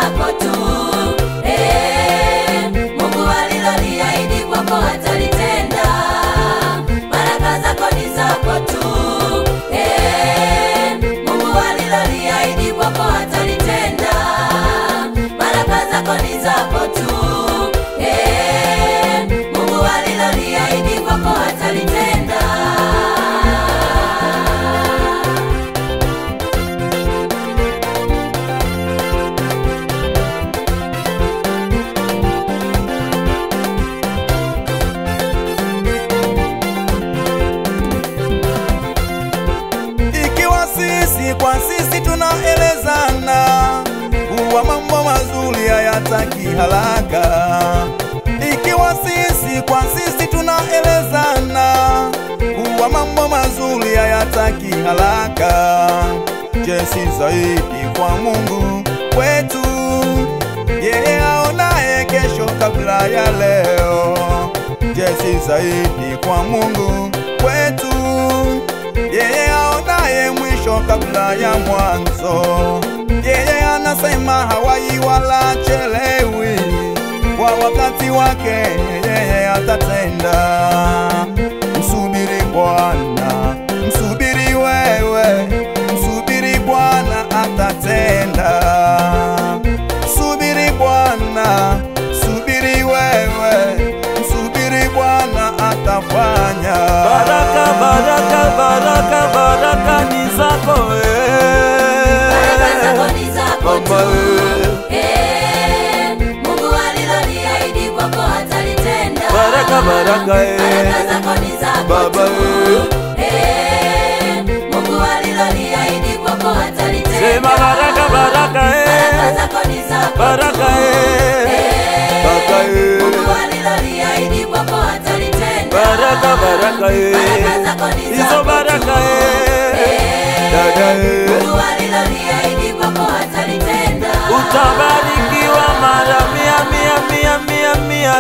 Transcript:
zako tu. Mungu aliloliahidi kwako atalitenda. Baraka zako ni zako tu. Mungu aliloliahidi kwako atalitenda. Baraka zako ni zako tu. Mungu aliloliahidi kwako atalitenda. Kwa sisi tunaelezana kuwa mambo mazuri hayataki haraka. Ikiwa sisi kwa sisi tunaelezana kuwa mambo mazuri hayataki haraka, je, si zaidi kwa Mungu wetu? Yeye aonaye kesho kabla ya leo. Je, si zaidi kwa Mungu wetu? Yeye aonaye mwisho kabla ya mwanzo. Yeye anasema hawai wala chelewi, kwa wakati wake yeye atatenda. Msubiri Bwana, msubiri wewe, msubiri Bwana atatenda. Msubiri Bwana, msubiri wewe, msubiri Bwana atafanya. Baraka, baraka, baraka, baraka ni zako. Baraka zako ni zako tu. Mungu aliloliahidi kwako atalitenda. Baraka, baraka, baraka zako ni zako tu. Mungu aliloliahidi kwako atalitenda. Sema baraka, baraka, baraka zako ni zako tu. baraka, Mungu aliloliahidi kwako atalitenda. baraka, baraka, baraka zako ni zako tu. hizo baraka, Mungu aliloliahidi kwako atalitenda. utabarikiwa mara mia, mia, mia, mia, mia,